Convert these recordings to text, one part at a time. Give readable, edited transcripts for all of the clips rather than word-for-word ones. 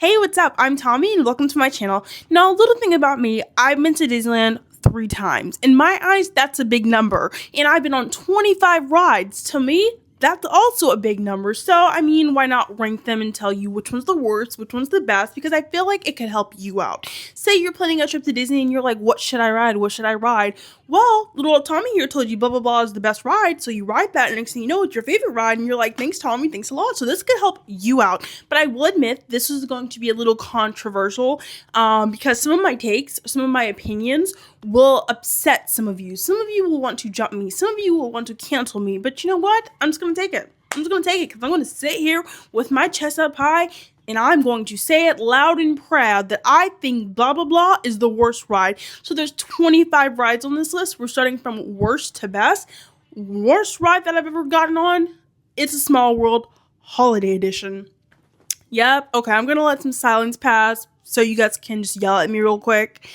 Hey, what's up? I'm Tommy and welcome to my channel. Now, a little thing about me, I've been to Disneyland 3 times. In my eyes, that's a big number. And I've been on 25 rides. To me, that's also a big number. So, I mean, why not rank them and tell you which one's the worst, which one's the best? Because I feel like it could help you out. Say you're planning a trip to Disney and you're like, what should I ride? What should I ride? Well, little old Tommy here told you blah, blah, blah is the best ride. So you ride that and next thing you know, it's your favorite ride. And you're like, thanks, Tommy. Thanks a lot. So this could help you out. But I will admit this is going to be a little controversial because some of my takes, some of my opinions will upset some of you. Some of you will want to jump me. Some of you will want to cancel me. But you know what? I'm just going to take it. I'm just going to take it because I'm going to sit here with my chest up high and I'm going to say it loud and proud that I think blah, blah, blah is the worst ride. So there's 25 rides on this list. We're starting from worst to best. Worst ride that I've ever gotten on, It's a Small World Holiday Edition. Yep, okay, I'm going to let some silence pass so you guys can just yell at me real quick.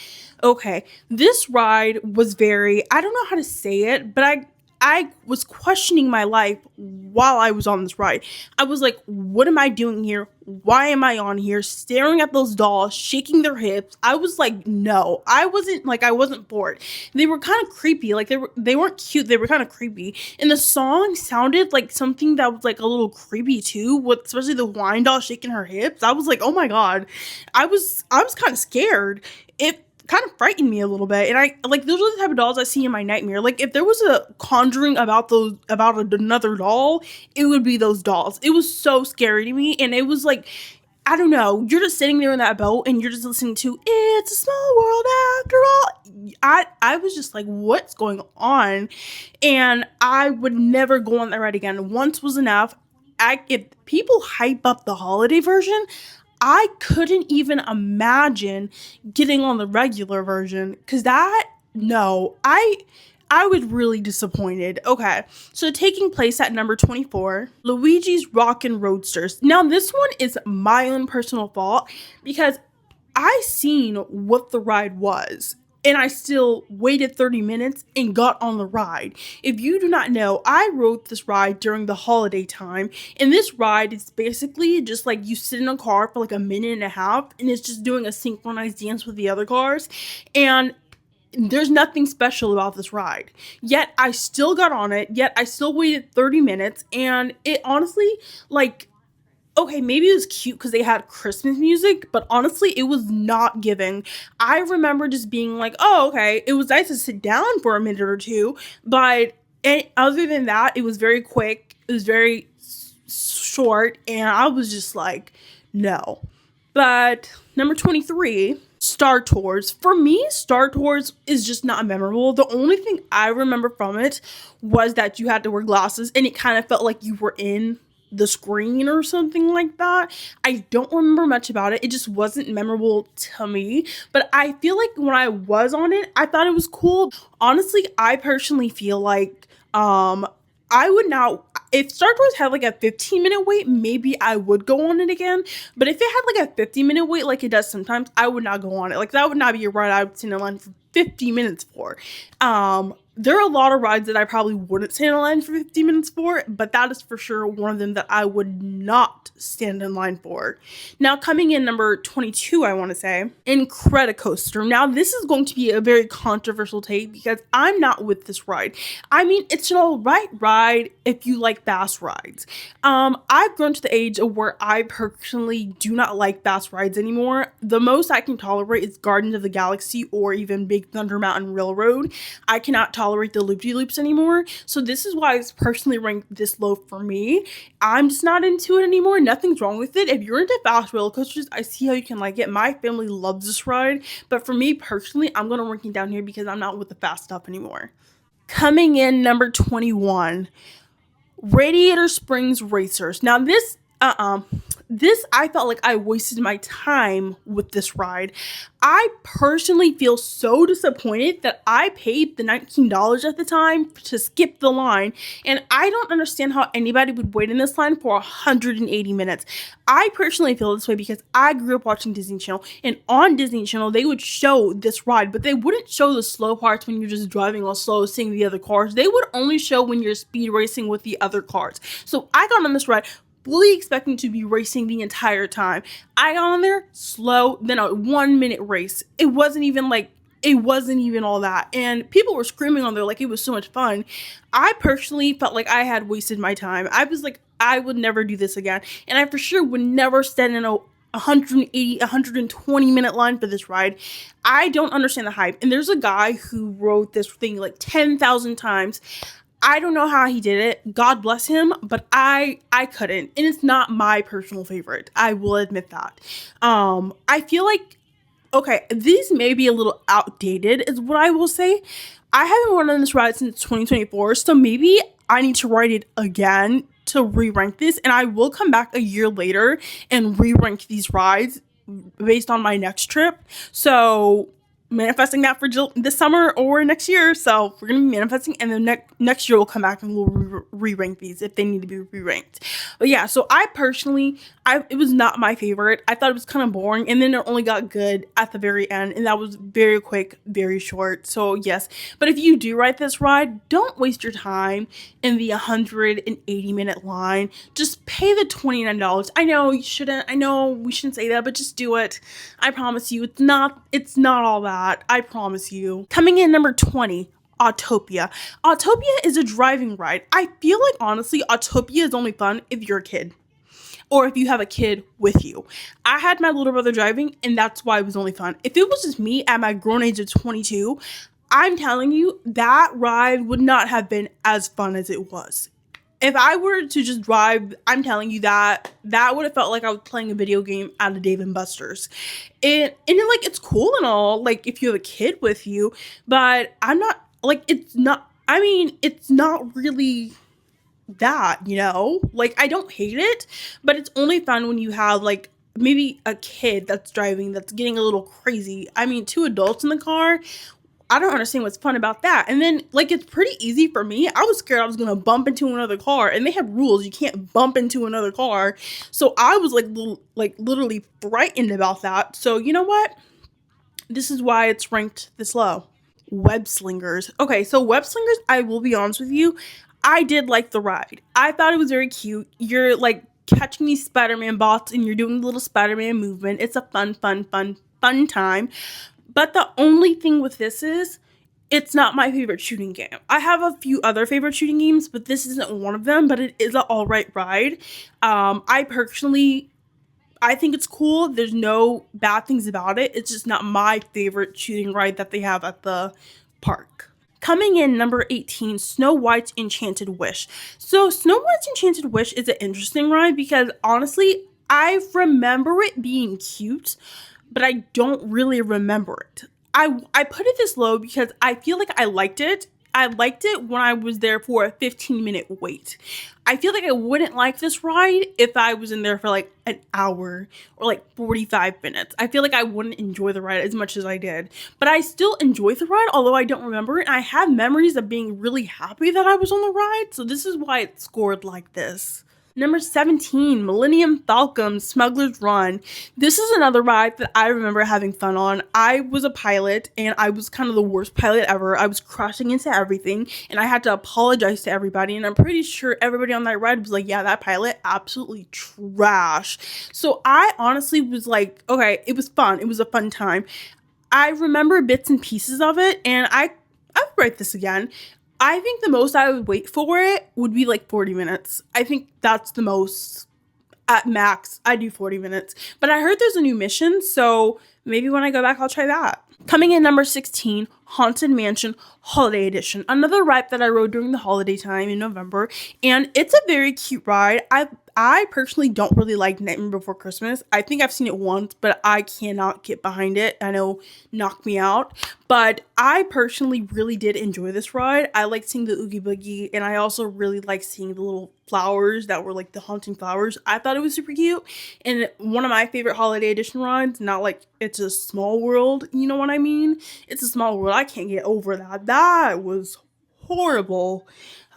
Okay, this ride was I don't know how to say it, but I was questioning my life while I was on this ride. I was like, what am I doing here? Why am I on here? Staring at those dolls, shaking their hips. I was like, no, I wasn't bored. They were kind of creepy. Like they weren't cute. They were kind of creepy. And the song sounded like something that was like a little creepy too, with especially the wine doll shaking her hips. I was like, oh my God. I was kind of scared. It kind of frightened me a little bit, and I like those are the type of dolls I see in my nightmare. Like if there was a conjuring about another doll, it would be those dolls. It was so scary to me, and it was like, I don't know, you're just sitting there in that boat and you're just listening to It's a Small World After All. I was just like, what's going on? And I would never go on that ride again. Once was enough. If people hype up the holiday version, I couldn't even imagine getting on the regular version because I was really disappointed. Okay, so taking place at number 24, Luigi's Rockin' Roadsters. Now this one is my own personal fault because I seen what the ride was. And I still waited 30 minutes and got on the ride. If you do not know, I rode this ride during the holiday time. And this ride is basically just like you sit in a car for like a minute and a half. And it's just doing a synchronized dance with the other cars. And there's nothing special about this ride. Yet I still got on it. Yet I still waited 30 minutes. And it honestly, like, okay, maybe it was cute because they had Christmas music, but honestly, it was not giving. I remember just being like, oh, okay, it was nice to sit down for a minute or two, but other than that, it was very quick, it was very short, and I was just like, no. But number 23, Star Tours. For me, Star Tours is just not memorable. The only thing I remember from it was that you had to wear glasses, and it kind of felt like you were in the screen or something like that. I don't remember much about it. It just wasn't memorable to me. But I feel like when I was on it, I thought it was cool. Honestly, I personally feel like I would now, if Star Tours had like a 15-minute wait, maybe I would go on it again. But if it had like a 50-minute wait like it does sometimes, I would not go on it. Like that would not be a ride I would stand in line for 50 minutes for. There are a lot of rides that I probably wouldn't stand in line for 50 minutes for, but that is for sure one of them that I would not stand in line for. Now, coming in number 22, I want to say, Incredicoaster. Now, this is going to be a very controversial take because I'm not with this ride. I mean, it's an alright ride if you like fast rides. I've grown to the age of where I personally do not like fast rides anymore. The most I can tolerate is Guardians of the Galaxy or even Big Thunder Mountain Railroad. I cannot tolerate the loop-de-loops anymore, so this is why it's personally ranked this low for me. I'm just not into it anymore. Nothing's wrong with it. If you're into fast roller coasters, I see how you can like it. My family loves this ride, but for me personally, I'm gonna rank it down here because I'm not with the fast stuff anymore. Coming in number 21, Radiator Springs Racers. Now this I felt like I wasted my time with this ride. I personally feel so disappointed that I paid the $19 at the time to skip the line, and I don't understand how anybody would wait in this line for 180 minutes. I personally feel this way because I grew up watching Disney Channel, and on Disney Channel, they would show this ride, but they wouldn't show the slow parts when you're just driving all slow, seeing the other cars. They would only show when you're speed racing with the other cars. So I got on this ride fully expecting to be racing the entire time. I got on there slow, then a 1 minute race. It wasn't even all that. And people were screaming on there like it was so much fun. I personally felt like I had wasted my time. I was like, I would never do this again. And I for sure would never stand in a 180, 120 minute line for this ride. I don't understand the hype. And there's a guy who rode this thing like 10,000 times. I don't know how he did it. God bless him, but I couldn't. And it's not my personal favorite. I will admit that. I feel like, okay, these may be a little outdated is what I will say. I haven't run on this ride since 2024, so maybe I need to ride it again to re-rank this, and I will come back a year later and re-rank these rides based on my next trip. So manifesting that for this summer or next year. So we're gonna be manifesting, and then next year we'll come back and we'll re-rank these if they need to be re-ranked. But yeah, so I personally, it was not my favorite. I thought it was kind of boring, and then it only got good at the very end, and that was very quick, very short. So yes, but if you do ride this ride, don't waste your time in the 180 minute line. Just pay the $29. I know you shouldn't. I know we shouldn't say that, but just do it. I promise you, it's not all that. I promise you. Coming in number 20, Autopia. Autopia is a driving ride. I feel like, honestly, Autopia is only fun if you're a kid. Or if you have a kid with you. I had my little brother driving, and that's why it was only fun. If it was just me at my grown age of 22, I'm telling you, that ride would not have been as fun as it was. If I were to just drive, I'm telling you that would have felt like I was playing a video game at a Dave & Buster's. It's cool and all, like, if you have a kid with you, but it's not really that, you know? Like, I don't hate it, but it's only fun when you have, like, maybe a kid that's driving that's getting a little crazy. I mean, 2 adults in the car, I don't understand what's fun about that. And then, like, it's pretty easy for me. I was scared I was going to bump into another car, and they have rules. You can't bump into another car. So I was, literally frightened about that. So, you know what? This is why it's ranked this low. Web Slingers. Okay, so Web Slingers, I will be honest with you, I did like the ride. I thought it was very cute. You're, like, catching these Spider-Man bots, and you're doing the little Spider-Man movement. It's a fun time. But the only thing with this is, it's not my favorite shooting game. I have a few other favorite shooting games, but this isn't one of them, but it is an alright ride. I think it's cool. There's no bad things about it. It's just not my favorite shooting ride that they have at the park. Coming in number 18, Snow White's Enchanted Wish. So Snow White's Enchanted Wish is an interesting ride because honestly, I remember it being cute, but I don't really remember it. I put it this low because I feel like I liked it. I liked it when I was there for a 15-minute wait. I feel like I wouldn't like this ride if I was in there for like an hour or like 45 minutes. I feel like I wouldn't enjoy the ride as much as I did. But I still enjoy the ride, although I don't remember it. And I have memories of being really happy that I was on the ride. So this is why it scored like this. Number 17, Millennium Falcon Smugglers Run. This is another ride that I remember having fun on. I was a pilot, and I was kind of the worst pilot ever. I was crashing into everything, and I had to apologize to everybody, and I'm pretty sure everybody on that ride was like, yeah, that pilot, absolutely trash. So I honestly was like, okay, it was fun. It was a fun time. I remember bits and pieces of it, and I would write this again. I think the most I would wait for it would be like 40 minutes. I think that's the most. At max, I do 40 minutes. But I heard there's a new mission, so maybe when I go back, I'll try that. Coming in number 16, Haunted Mansion Holiday Edition. Another ride that I rode during the holiday time in November. And it's a very cute ride. I personally don't really like Nightmare Before Christmas. I think I've seen it once, but I cannot get behind it. I know, knock me out. But I personally really did enjoy this ride. I like seeing the Oogie Boogie, and I also really like seeing the little flowers that were like the haunting flowers. I thought it was super cute. And one of my favorite holiday edition rides, not like It's a Small World, you know what I mean? It's a Small World. I can't get over that. That was horrible.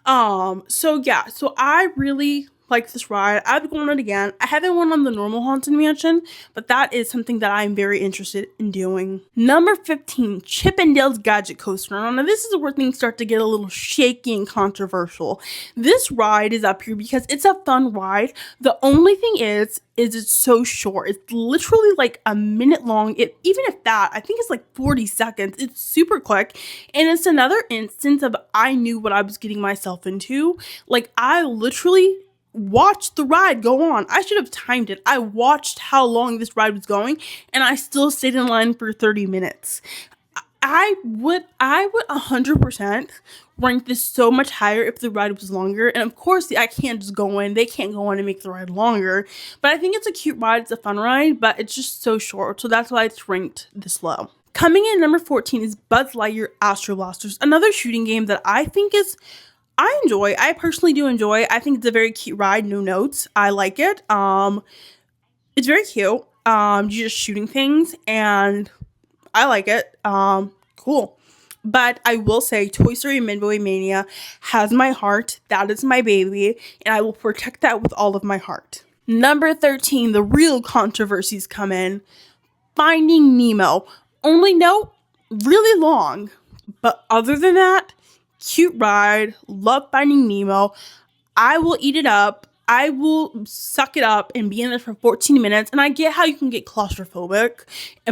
So I really like this ride. I've gone on it again. I haven't went on the normal Haunted Mansion, but that is something that I'm very interested in doing. Number 15, Chip 'n Dale's Gadget Coaster. Now this is where things start to get a little shaky and controversial. This ride is up here because it's a fun ride. The only thing is it's so short. It's literally like a minute long. Even if that, I think it's like 40 seconds. It's super quick. And it's another instance of I knew what I was getting myself into. Like, I literally watched the ride go on. I should have timed it. I watched how long this ride was going, and I still stayed in line for 30 minutes. I would 100% rank this so much higher if the ride was longer. And of course, I can't just go in. They can't go in and make the ride longer. But I think it's a cute ride. It's a fun ride, but it's just so short. So that's why it's ranked this low. Coming in number 14 is Buzz Lightyear Astro Blasters, another shooting game that I think I enjoy. I personally do enjoy. I think it's a very cute ride. No notes. I like it. It's very cute. You're just shooting things, and I like it. Cool. But I will say Toy Story Midway Mania has my heart. That is my baby, and I will protect that with all of my heart. Number 13, the real controversies come in. Finding Nemo. Only note, really long. But other than that, cute ride. Love Finding Nemo. I will eat it up. I will suck it up and be in there for 14 minutes. And I get how you can get claustrophobic,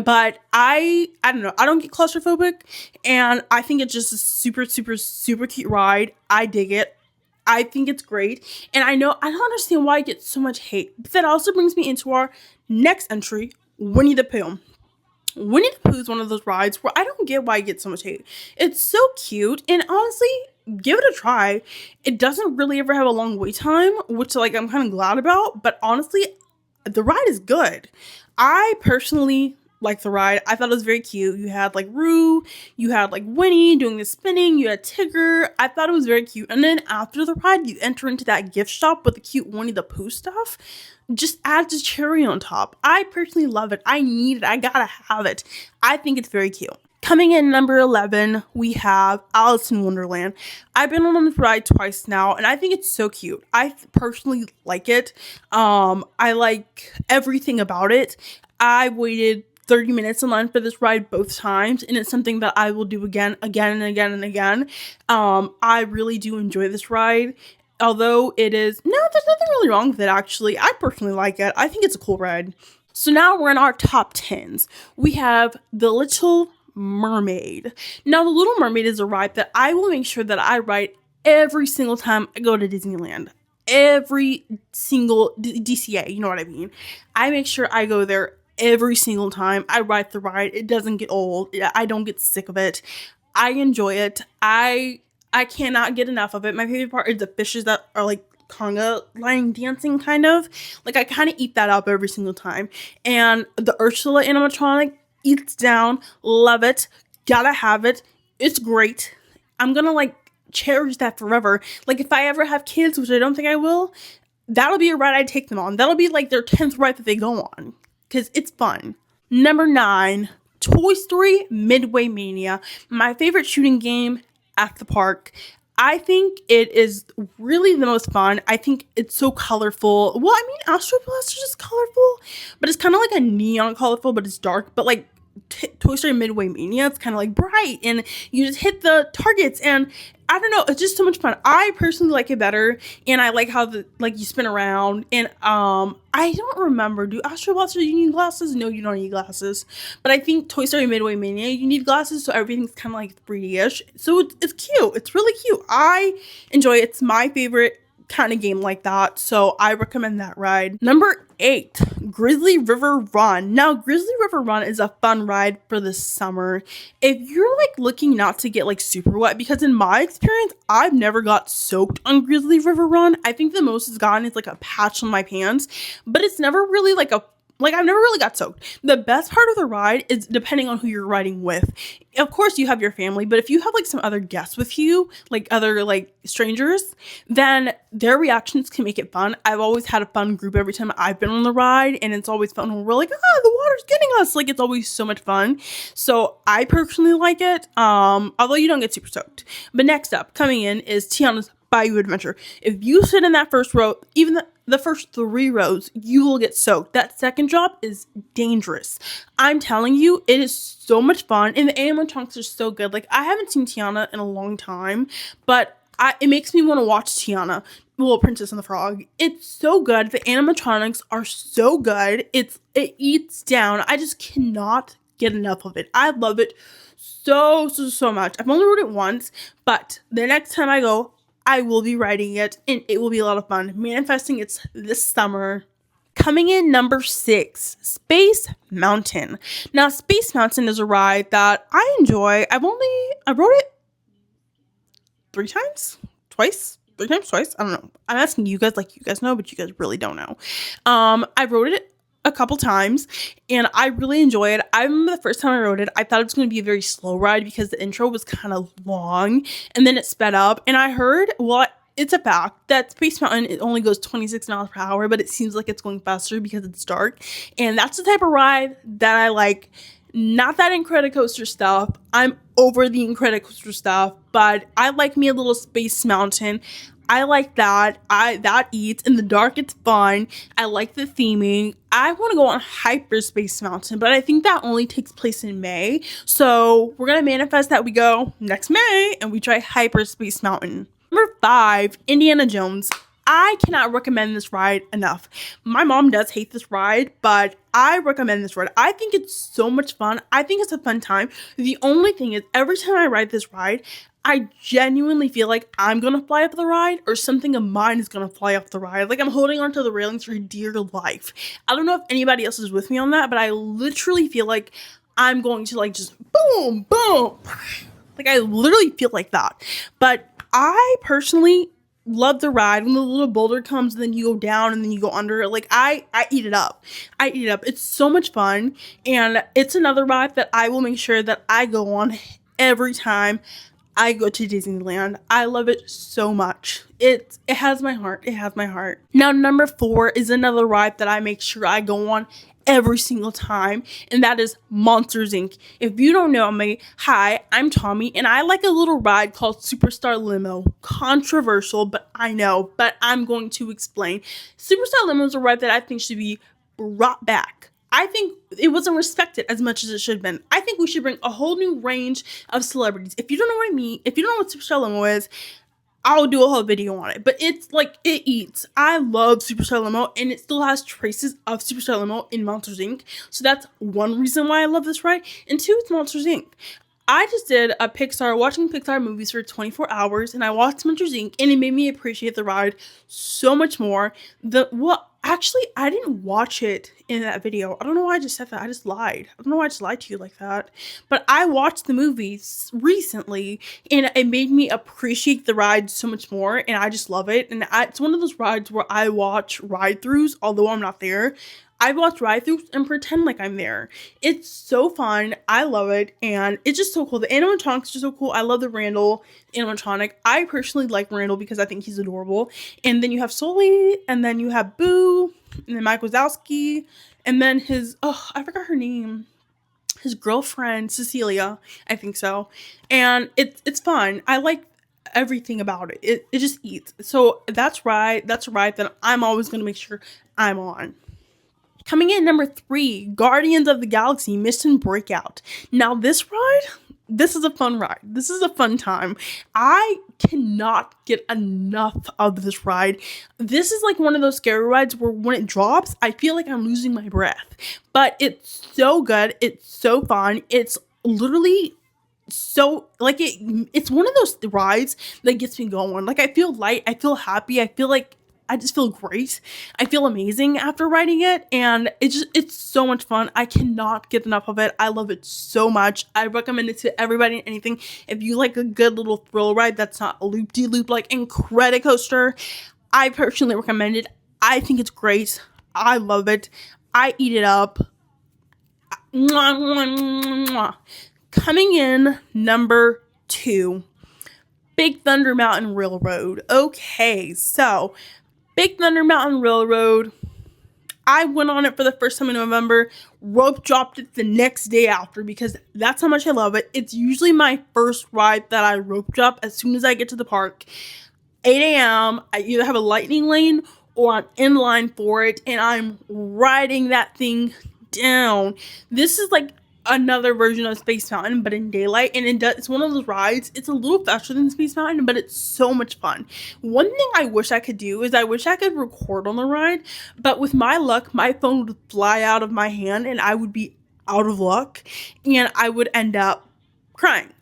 but I don't know. I don't get claustrophobic, and I think it's just a super, super, super cute ride. I dig it. I think it's great. And I don't understand why it gets so much hate. But that also brings me into our next entry, Winnie the Pooh. Winnie the Pooh is one of those rides where I don't get why it gets so much hate. It's so cute, and honestly, give it a try. It doesn't really ever have a long wait time, which I'm kind of glad about, but honestly, the ride is good. I personally like the ride. I thought it was very cute. You had Roo, you had Winnie doing the spinning, you had Tigger. I thought it was very cute. And then after the ride, you enter into that gift shop with the cute Winnie the Pooh stuff. Just adds a cherry on top. I personally love it. I need it. I gotta have it. I think it's very cute. Coming in number 11, we have Alice in Wonderland. I've been on this ride twice now, and I think it's so cute. I personally like it. I like everything about it. I waited 30 minutes in line for this ride both times, and it's something that I will do again and again and again. I really do enjoy this ride. Although there's nothing really wrong with it, actually. I personally like it. I think it's a cool ride. So now we're in our top 10s. We have The Little Mermaid. Now, The Little Mermaid is a ride that I will make sure that I ride every single time I go to Disneyland. Every single DCA, you know what I mean? I make sure I go there every single time I ride the ride. It doesn't get old. I don't get sick of it. I enjoy it. I cannot get enough of it. My favorite part is the fishes that are conga line dancing, kind of. I kind of eat that up every single time. And the Ursula animatronic eats down. Love it. Gotta have it. It's great. I'm gonna cherish that forever. If I ever have kids, which I don't think I will, that'll be a ride I take them on. That'll be their 10th ride that they go on, because it's fun. Number 9, Toy Story Midway Mania. My favorite shooting game at the park. I think it is really the most fun. I think it's so colorful. Well, Astro Blasters is colorful, but it's kind of a neon colorful, but it's dark. But Toy Story Midway Mania, it's kind of bright, and you just hit the targets, and I don't know, it's just so much fun. I personally like it better, and I like how you spin around, and I don't remember, do Astro Blasters, you need glasses? No, you don't need glasses. But I think Toy Story Midway Mania, you need glasses, so everything's kind of 3D-ish. So it's cute. It's really cute. I enjoy it. It's my favorite kind of game like that, so I recommend that ride. Number 8, Grizzly River Run. Now, Grizzly River Run is a fun ride for the summer. If you're looking not to get super wet, because in my experience, I've never got soaked on Grizzly River Run. I think the most it's gotten is a patch on my pants, but it's never really I've never really got soaked. The best part of the ride is depending on who you're riding with. Of course, you have your family, but if you have some other guests with you, other strangers, then their reactions can make it fun. I've always had a fun group every time I've been on the ride, and it's always fun when we're the water's getting us. It's always so much fun. So I personally like it, although you don't get super soaked. But next up, coming in, is Tiana's Bayou Adventure. If you sit in that first row, even the first 3 rows, you will get soaked. That second drop is dangerous. I'm telling you, it is so much fun, and the animatronics are so good. Like, I haven't seen Tiana in a long time, but it makes me want to watch Tiana. Well, Princess and the Frog. It's so good. The animatronics are so good. It eats down. I just cannot get enough of it. I love it so much. I've only rode it once, but the next time I go, I will be riding it, and it will be a lot of fun. Manifesting it's this summer. Coming in number 6, Space Mountain. Now, Space Mountain is a ride that I enjoy. I rode it 3 times? Twice? 3 times? Twice? I don't know. I'm asking you guys like you guys know, but you guys really don't know. I rode it a couple times, and I really enjoy it. I remember the first time I rode it, I thought it was going to be a very slow ride because the intro was kind of long, and then it sped up, and I heard, well, it's a fact that Space Mountain, it only goes 26 miles per hour, but it seems like it's going faster because it's dark, and that's the type of ride that I like. Not that Incredicoaster stuff. I'm over the Incredicoaster stuff, but I like me a little Space Mountain. I like that. That eats. In the dark, it's fun. I like the theming. I want to go on Hyperspace Mountain, but I think that only takes place in May. So we're going to manifest that we go next May and we try Hyperspace Mountain. Number 5, Indiana Jones. I cannot recommend this ride enough. My mom does hate this ride, but I recommend this ride. I think it's so much fun. I think it's a fun time. The only thing is, every time I ride this ride, I genuinely feel like I'm gonna fly off the ride or something of mine is gonna fly off the ride. Like, I'm holding onto the railings for dear life. I don't know if anybody else is with me on that, but I literally feel like I'm going to like just boom, boom. Like, I literally feel like that. But I personally love the ride. When the little boulder comes and then you go down and then you go under it, like, I eat it up. I eat it up. It's so much fun, and it's another ride that I will make sure that I go on every time I go to Disneyland. I love it so much. It has my heart. It has my heart. Now, number 4 is another ride that I make sure I go on every single time, and that is Monsters Inc. If you don't know me, hi, I'm Tommy, and I like a little ride called Superstar Limo. Controversial, but I know, but I'm going to explain. Superstar Limo is a ride that I think should be brought back. I think it wasn't respected as much as it should have been. I think we should bring a whole new range of celebrities. If you don't know what I mean, if you don't know what Superstar Limo is, I'll do a whole video on it, but it's like, it eats. I love Superstar Limo, and it still has traces of Superstar Limo in Monsters Inc. So that's one reason why I love this ride. And 2, it's Monsters Inc. I just did watching Pixar movies for 24 hours, and I watched Monsters Inc., and it made me appreciate the ride so much more. Actually, I didn't watch it in that video. I don't know why I just said that. I just lied. I don't know why I just lied to you like that. But I watched the movies recently, and it made me appreciate the ride so much more, and I just love it. And it's one of those rides where I watch ride-throughs, although I'm not there. I watch ride-throughs and pretend like I'm there. It's so fun. I love it, and it's just so cool. The animatronics are so cool. I love the Randall animatronic. I personally like Randall because I think he's adorable. And then you have Sulley, and then you have Boo, and then Mike Wazowski, and then I forgot her name. His girlfriend, Cecilia, I think so. And it's fun. I like everything about it. It just eats. So that's a ride that I'm always going to make sure I'm on. Coming in number 3, Guardians of the Galaxy Mission Breakout. Now, this is a fun ride. This is a fun time. I cannot get enough of this ride. This is like one of those scary rides where when it drops, I feel like I'm losing my breath. But it's so good. It's so fun. It's literally so, like, it's one of those rides that gets me going. Like, I feel light. I feel happy. I feel like I just feel great. I feel amazing after riding it, and it's so much fun. I cannot get enough of it. I love it so much. I recommend it to everybody and anything. If you like a good little thrill ride that's not a loop-de-loop like Incredicoaster, I personally recommend it. I think it's great. I love it. I eat it up. Mwah, mwah, mwah, mwah. Coming in number 2, Big Thunder Mountain Railroad. Okay, so Big Thunder Mountain Railroad, I went on it for the first time in November, rope dropped it the next day after because that's how much I love it. It's usually my first ride that I rope drop as soon as I get to the park. 8 a.m. I either have a lightning lane or I'm in line for it, and I'm riding that thing down. This is like another version of Space Mountain, but in daylight, and it's one of those rides. It's a little faster than Space Mountain, but it's so much fun. One thing I wish I could do is I wish I could record on the ride, but with my luck, my phone would fly out of my hand, and I would be out of luck, and I would end up crying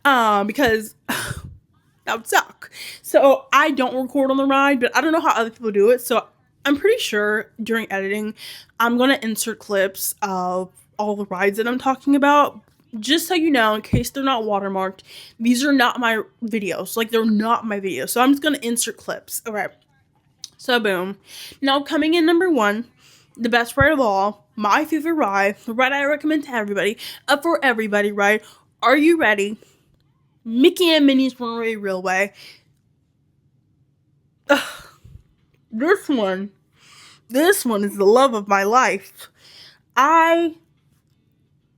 because that would suck. So I don't record on the ride, but I don't know how other people do it. So I'm pretty sure during editing, I'm going to insert clips of all the rides that I'm talking about. Just so you know, in case they're not watermarked, these are not my videos. Like, they're not my videos. So I'm just going to insert clips. Okay. So boom. Now coming in number 1, the best ride of all, my favorite ride, the ride I recommend to everybody, for everybody, right? Are you ready? Mickey and Minnie's Runaway Railway. Ugh. This one is the love of my life. I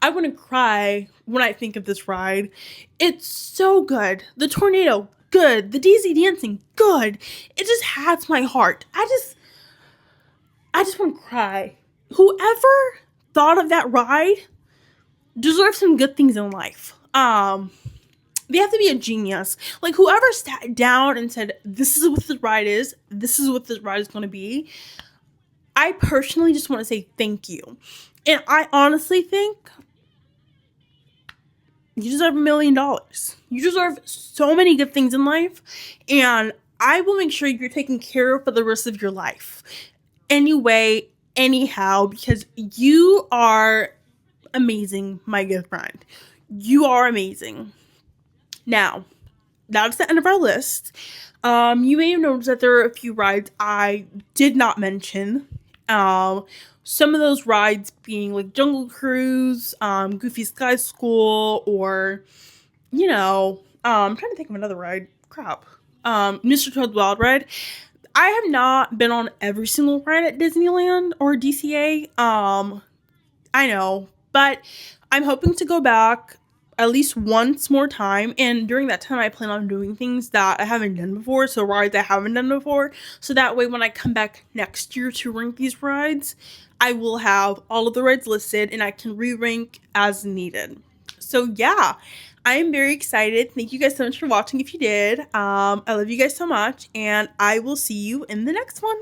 want to cry when I think of this ride. It's so good. The tornado, good. The Daisy dancing, good. It just has my heart. I just want to cry. Whoever thought of that ride deserves some good things in life. They have to be a genius. Like, whoever sat down and said, this is what this ride is, this is what this ride is going to be, I personally just want to say thank you. And I honestly think you deserve $1 million. You deserve so many good things in life, and I will make sure you're taken care of for the rest of your life. Anyway, anyhow, because you are amazing, my good friend. You are amazing. Now, that's the end of our list. You may have noticed that there are a few rides I did not mention. Some of those rides being like Jungle Cruise, Goofy Sky School, or, I'm trying to think of another ride. Crap. Mr. Toad's Wild Ride. I have not been on every single ride at Disneyland or DCA. I know, but I'm hoping to go back at least once more time, and during that time I plan on doing things that I haven't done before, so rides I haven't done before, so that way when I come back next year to rank these rides, I will have all of the rides listed and I can re-rank as needed. So yeah, I am very excited. Thank you guys so much for watching if you did. I love you guys so much, and I will see you in the next one.